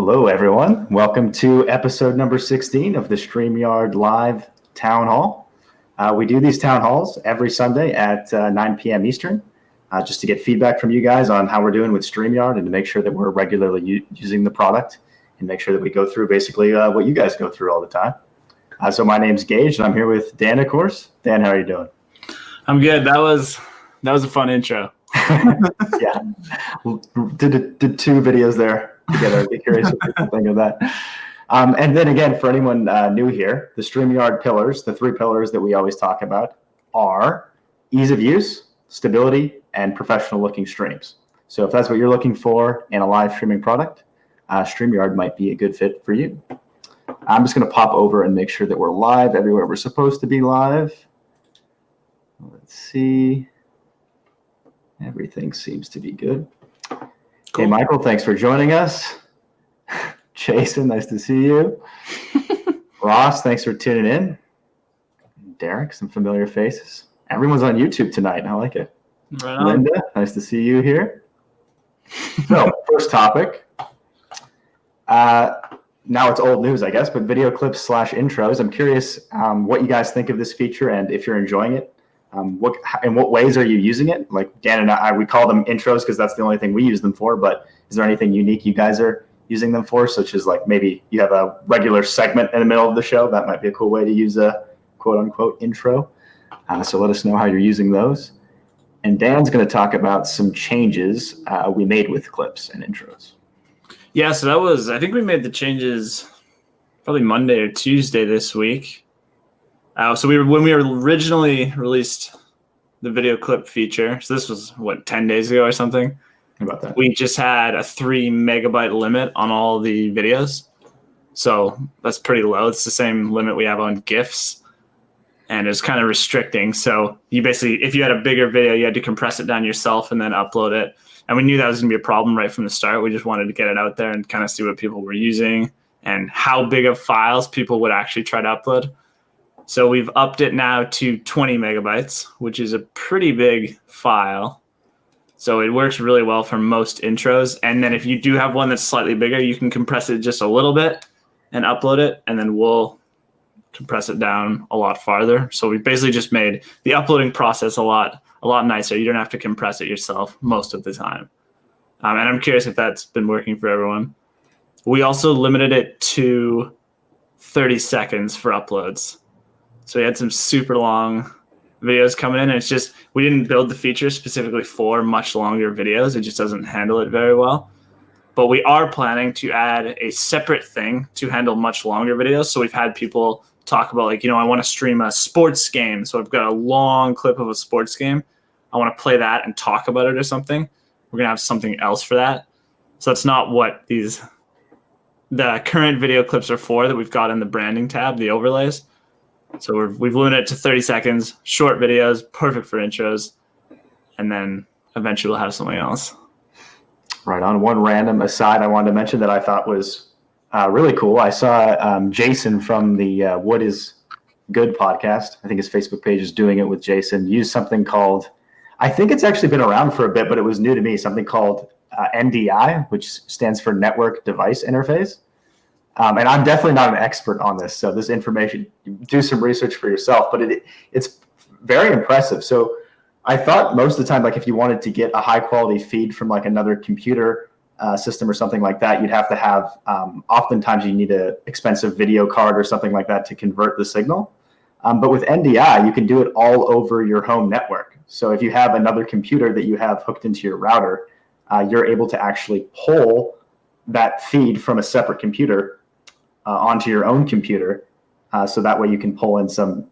Hello, everyone. Welcome to episode number 16 of the StreamYard Live Town Hall. We do these town halls every Sunday at 9 p.m. Eastern, just to get feedback from you guys on how we're doing with StreamYard and to make sure that we're regularly using the product and make sure that we go through basically what you guys go through all the time. So my name's Gage, and I'm here with Dan, of course. Dan, how are you doing? I'm good. That was a fun intro. Yeah, did two videos there together. I'd be curious what people think of that. And then again, for anyone new here, the StreamYard pillars, the three pillars that we always talk about, are ease of use, stability, and professional looking streams. So if that's what you're looking for in a live streaming product, StreamYard might be a good fit for you. I'm just going to pop over and make sure that we're live everywhere we're supposed to be live. Let's see. Everything seems to be good. Cool. Hey, Michael, thanks for joining us. Jason, nice to see you. Ross, thanks for tuning in. Derek, some familiar faces. Everyone's on YouTube tonight. I like it. Right on. Linda, nice to see you here. So, first topic. Now it's old news, I guess, but video clips / intros. I'm curious what you guys think of this feature and if you're enjoying it. In what ways are you using it? Like Dan and I, we call them intros because that's the only thing we use them for, but is there anything unique you guys are using them for, such as like maybe you have a regular segment in the middle of the show? That might be a cool way to use a quote-unquote intro. So let us know how you're using those. And Dan's going to talk about some changes we made with clips and intros. Yeah, so I think we made the changes probably Monday or Tuesday this week. So when we originally released the video clip feature, so this was 10 days ago or something. How about that? We just had a 3 megabyte limit on all the videos. So that's pretty low. It's the same limit we have on GIFs. And it's kind of restricting. So you basically, if you had a bigger video, you had to compress it down yourself and then upload it. And we knew that was going to be a problem right from the start. We just wanted to get it out there and kind of see what people were using and how big of files people would actually try to upload. So we've upped it now to 20 megabytes, which is a pretty big file. So it works really well for most intros. And then if you do have one that's slightly bigger, you can compress it just a little bit and upload it, and then we'll compress it down a lot farther. So we basically just made the uploading process a lot nicer. You don't have to compress it yourself most of the time. And I'm curious if that's been working for everyone. We also limited it to 30 seconds for uploads. So we had some super long videos coming in, and it's just, we didn't build the feature specifically for much longer videos. It just doesn't handle it very well. But we are planning to add a separate thing to handle much longer videos. So we've had people talk about I want to stream a sports game. So I've got a long clip of a sports game. I want to play that and talk about it or something. We're going to have something else for that. So that's not what the current video clips are for that we've got in the branding tab, the overlays. So we've limited it to 30 seconds, short videos, perfect for intros, and then eventually we'll have something else. Right on. One random aside I wanted to mention that I thought was really cool. I saw Jason from the What is Good podcast. I think his Facebook page is doing it with Jason. Use something called, I think it's actually been around for a bit, but it was new to me, something called NDI, which stands for Network Device Interface. And I'm definitely not an expert on this, so this information, do some research for yourself, but it's very impressive. So I thought most of the time, like if you wanted to get a high quality feed from like another computer system or something like that, you'd have to have, oftentimes you need an expensive video card or something like that to convert the signal. But with NDI, you can do it all over your home network. So if you have another computer that you have hooked into your router, you're able to actually pull that feed from a separate computer onto your own computer, so that way you can pull in some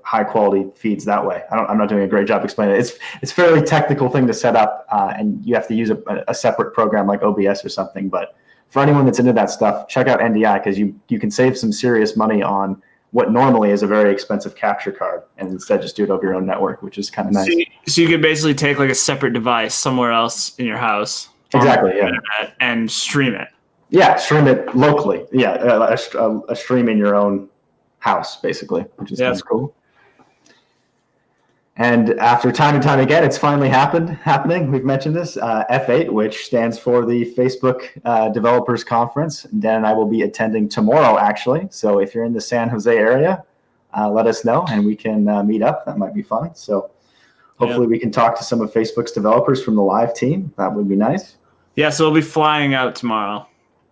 high quality feeds that way. I'm not doing a great job explaining it. It's a fairly technical thing to set up, and you have to use a separate program like OBS or something. But for anyone that's into that stuff, check out NDI because you can save some serious money on what normally is a very expensive capture card, and instead just do it over your own network, which is kind of nice. So you could basically take like a separate device somewhere else in your house, exactly, yeah, internet, and stream it. Yeah, stream it locally. Yeah, a stream in your own house, basically, which is kind of cool. And after time and time again, it's finally happening. We've mentioned this, F8, which stands for the Facebook Developers Conference. Dan and I will be attending tomorrow, actually. So if you're in the San Jose area, let us know and we can meet up. That might be fun. So hopefully we can talk to some of Facebook's developers from the live team. That would be nice. Yeah, so we'll be flying out tomorrow.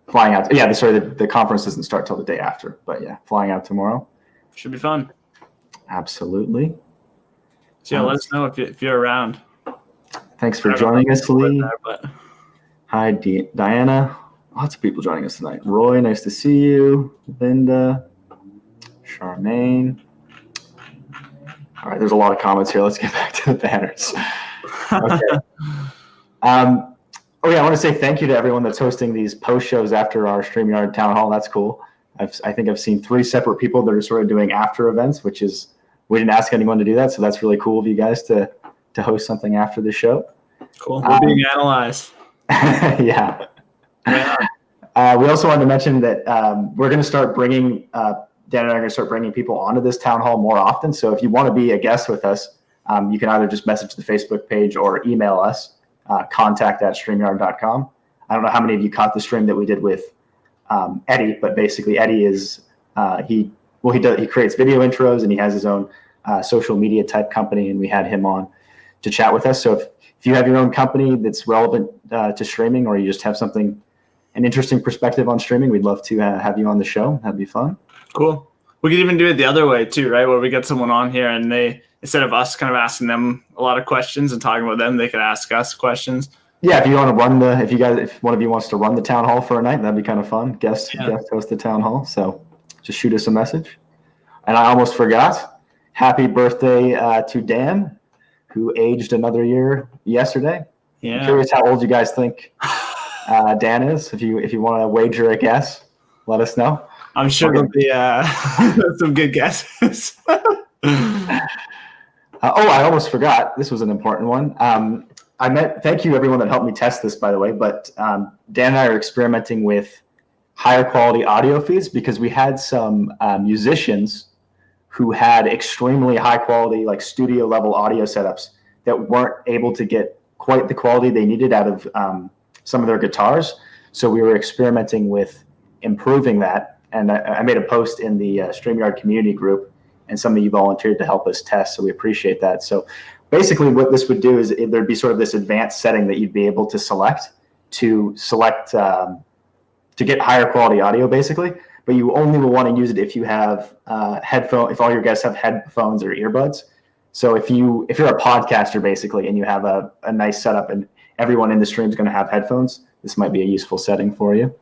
Flying out. Yeah, sorry, the conference doesn't start till the day after. But yeah, flying out tomorrow. Should be fun. Absolutely. So yeah, let us know if you're around. Thanks for joining us, Lee. Hi, Diana. Lots of people joining us tonight. Roy, nice to see you. Linda, Charmaine. All right, there's a lot of comments here. Let's get back to the banners. Okay. I want to say thank you to everyone that's hosting these post shows after our StreamYard town hall. That's cool. I think I've seen 3 separate people that are sort of doing after events, which is, we didn't ask anyone to do that, so that's really cool of you guys to host something after the show. Cool. We're being analyzed. Yeah. We also wanted to mention that we're going to start bringing, Dan and I are going to start bringing people onto this town hall more often. So if you want to be a guest with us, you can either just message the Facebook page or email us, contact@streamyard.com. I don't know how many of you caught the stream that we did with Eddie, but basically Eddie is, he creates video intros and he has his own social media type company, and we had him on to chat with us. So if you have your own company that's relevant to streaming, or you just have an interesting perspective on streaming, we'd love to have you on the show. That'd be fun. Cool. We could even do it the other way too, right? Where we get someone on here and they, instead of us kind of asking them a lot of questions and talking about them, they could ask us questions. Yeah, if you want to run if one of you wants to run the town hall for a night, that'd be kind of fun. Guest host the town hall. So just shoot us a message. And I almost forgot. Happy birthday to Dan, who aged another year yesterday. Yeah. I'm curious how old you guys think Dan is. If you want to wager a guess, let us know. I'm sure there'll be some good guesses. I almost forgot. This was an important one. Thank you everyone that helped me test this, by the way, but Dan and I are experimenting with higher quality audio feeds because we had some musicians who had extremely high quality, like studio level audio setups that weren't able to get quite the quality they needed out of some of their guitars. So we were experimenting with improving that. And I made a post in the StreamYard community group, and some of you volunteered to help us test. So we appreciate that. So basically what this would do is there'd be sort of this advanced setting that you'd be able to select to get higher quality audio, basically. But you only will want to use it if you have if all your guests have headphones or earbuds. So if you're a podcaster, basically, and you have a nice setup and everyone in the stream is going to have headphones, this might be a useful setting for you.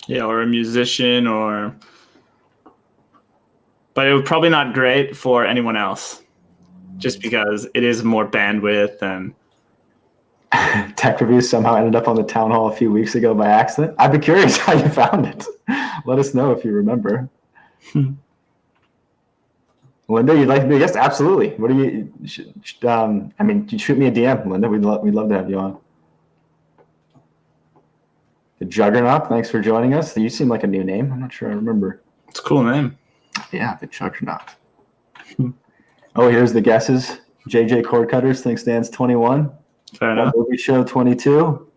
Yeah, or a musician, but it would probably not great for anyone else, just because it is more bandwidth. And Tech Reviews somehow ended up on the town hall a few weeks ago by accident. I'd be curious how you found it. Let us know if you remember. Linda, you'd like to be a guest? Absolutely. What do you? you shoot me a DM, Linda. We'd love to have you on. The Juggernaut, thanks for joining us. You seem like a new name. I'm not sure I remember. It's a cool name. Yeah, the Juggernaut. Oh, here's the guesses. JJ Cord Cutters thinks Dan's 21. Fair enough. Movie Show 22.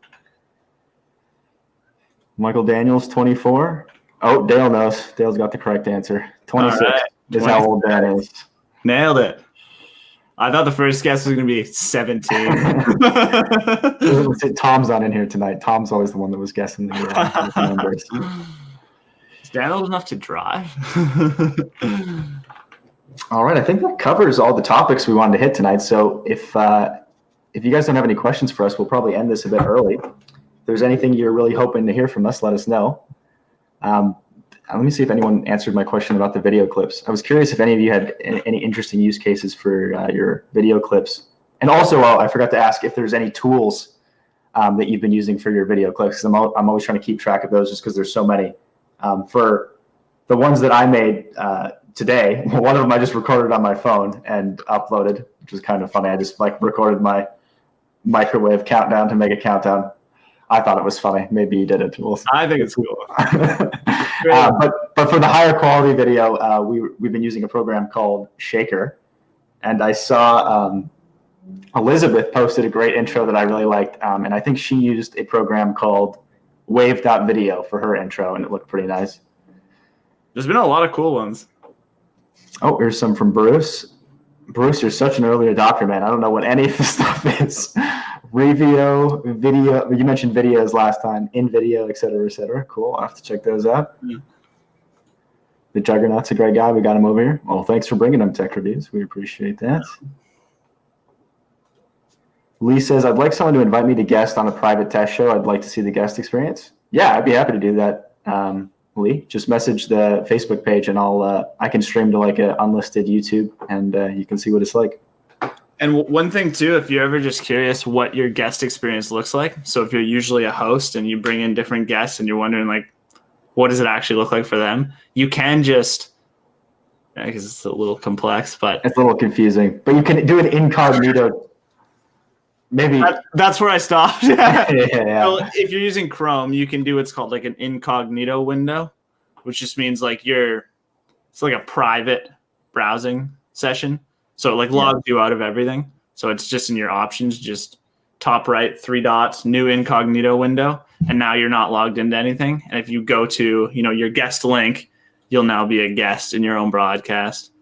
Michael Daniels 24. Oh, Dale knows. Dale's got the correct answer. 26 is how old Dan is. Nailed it. I thought the first guess was going to be 17. Tom's not in here tonight. Tom's always the one that was guessing the numbers. Is Dan old enough to drive? All right, I think that covers all the topics we wanted to hit tonight. So if you guys don't have any questions for us, we'll probably end this a bit early. If there's anything you're really hoping to hear from us, let us know. Let me see if anyone answered my question about the video clips. I was curious if any of you had any interesting use cases for your video clips. And also, I forgot to ask if there's any tools that you've been using for your video clips, because I'm always trying to keep track of those just because there's so many. For the ones that I made today, one of them I just recorded on my phone and uploaded, which was kind of funny. I just recorded my microwave countdown to make a countdown. I thought it was funny. Maybe you did it. I think it's cool. But for the higher quality video, we've been using a program called Shaker, And I saw Elizabeth posted a great intro that I really liked. And I think she used a program called Wave.video for her intro, and it looked pretty nice. There's been a lot of cool ones. Oh, here's some from Bruce. Bruce, you're such an early adopter, man. I don't know what any of this stuff is. Revio, video. You mentioned videos last time. In video, et cetera, et cetera. Cool. I'll have to check those out. Yeah. The Juggernaut's a great guy. We got him over here. Well, thanks for bringing him, Tech Reviews. We appreciate that. Lee says, I'd like someone to invite me to guest on a private test show. I'd like to see the guest experience. Yeah, I'd be happy to do that, Lee. Just message the Facebook page, and I can stream to like an unlisted YouTube, and you can see what it's like. And one thing too, if you're ever just curious what your guest experience looks like, so if you're usually a host and you bring in different guests and you're wondering like, what does it actually look like for them? You can just, because it's a little complex, but it's a little confusing. But you can do an incognito. Maybe that's where I stopped. Yeah. So if you're using Chrome, you can do what's called like an incognito window, which just means like it's like a private browsing session. So it like logs you out of everything. So it's just in your options, just top right, 3 dots, new incognito window. And now you're not logged into anything. And if you go to, your guest link, you'll now be a guest in your own broadcast.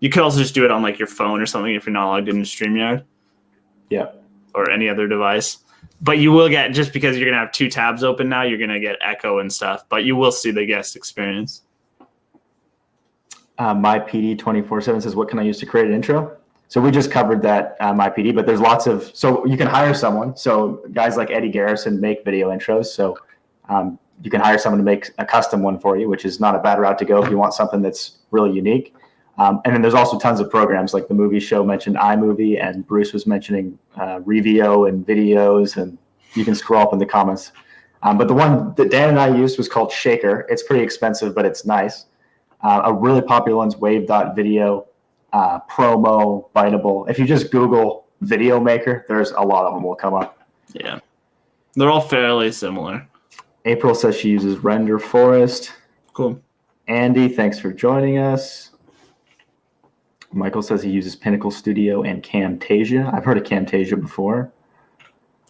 You could also just do it on like your phone or something if you're not logged into StreamYard. Yeah. Or any other device. But you will get, just because you're going to have 2 tabs open now, you're going to get echo and stuff. But you will see the guest experience. MyPD247 says, what can I use to create an intro? So we just covered that, MyPD, but there's lots of, so you can hire someone. So guys like Eddie Garrison make video intros. So you can hire someone to make a custom one for you, which is not a bad route to go if you want something that's really unique. And then there's also tons of programs like the movie show mentioned iMovie, and Bruce was mentioning Revio and videos, and you can scroll up in the comments. But the one that Dan and I used was called Shaker. It's pretty expensive, but it's nice. A really popular one's Wave.video, Promo, Biteable. If you just Google Video Maker, there's a lot of them will come up. Yeah. They're all fairly similar. April says she uses Render Forest. Cool. Andy, thanks for joining us. Michael says he uses Pinnacle Studio and Camtasia. I've heard of Camtasia before.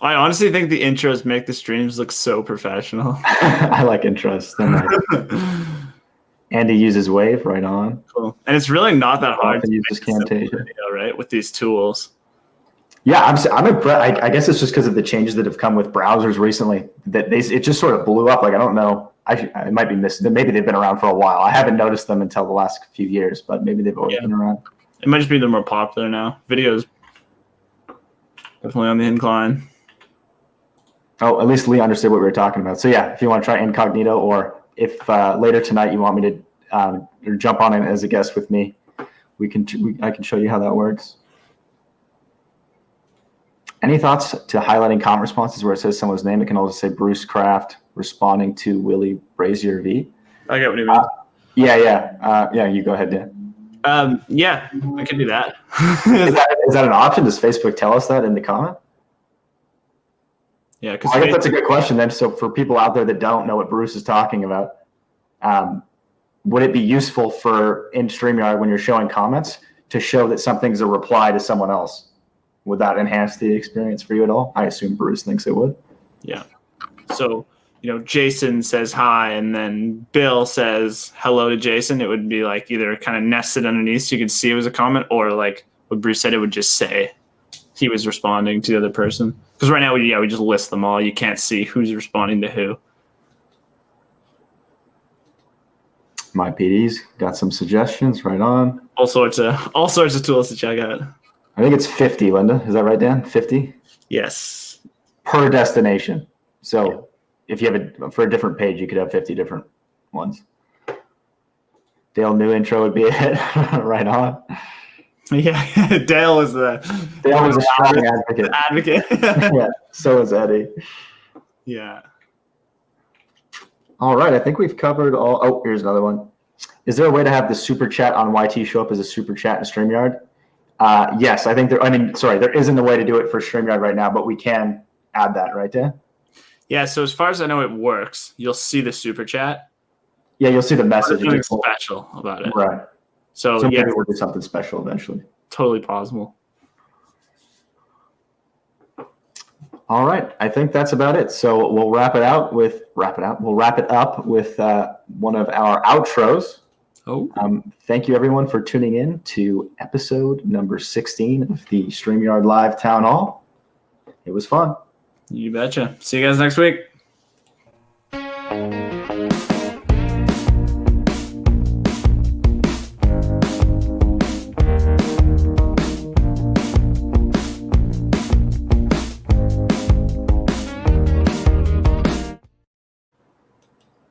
I honestly think the intros make the streams look so professional. I like intros. Andy uses Wave, right on. Cool. And it's really not that hard to use Camtasia, video, right? With these tools. Yeah, I'm impressed. I guess it's just because of the changes that have come with browsers recently that it just sort of blew up. Like, I don't know. I might be missing. Maybe they've been around for a while. I haven't noticed them until the last few years, but maybe they've always been around. It might just be they're more popular now. Videos definitely on the incline. Oh, at least Lee understood what we were talking about. So yeah, if you want to try incognito, or if later tonight you want me to jump on in as a guest with me, I can show you how that works. Any thoughts to highlighting comment responses where it says someone's name? It can also say Bruce Kraft responding to Willie Brazier V. I get what you mean. Yeah. You go ahead, Dan. Yeah, I can do that. Is that an option? Does Facebook tell us that in the comment? Yeah, because I guess that's a good question then. So for people out there that don't know what Bruce is talking about, would it be useful in StreamYard when you're showing comments to show that something's a reply to someone else? Would that enhance the experience for you at all? I assume Bruce thinks it would. Yeah. So, Jason says hi, and then Bill says hello to Jason. It would be like either kind of nested underneath so you could see it was a comment, or like what Bruce said, it would just say he was responding to the other person. Because right now, we just list them all. You can't see who's responding to who. My PD's got some suggestions. Right on. All sorts of tools to check out. I think it's 50, Linda. Is that right, Dan? 50? Yes. Per destination. So if you have for a different page, you could have 50 different ones. Dale, new intro would be a hit. Right on. Yeah, Dale was a strong advocate. Yeah, so is Eddie. Yeah. All right, I think we've covered all. Oh, here's another one. Is there a way to have the super chat on YT show up as a super chat in StreamYard? Yes, I think there isn't a way to do it for StreamYard right now, but we can add that, right, Dan? Yeah, so as far as I know, it works. You'll see the super chat. Yeah, you'll see the message. There's nothing special about it. Right. So maybe we'll do something special eventually. totally possible. All right, I think that's about it. So we'll wrap it up with one of our outros. Oh, Thank you everyone for tuning in to episode number 16 of the StreamYard Live Town Hall. It was fun. you betcha. See you guys next week.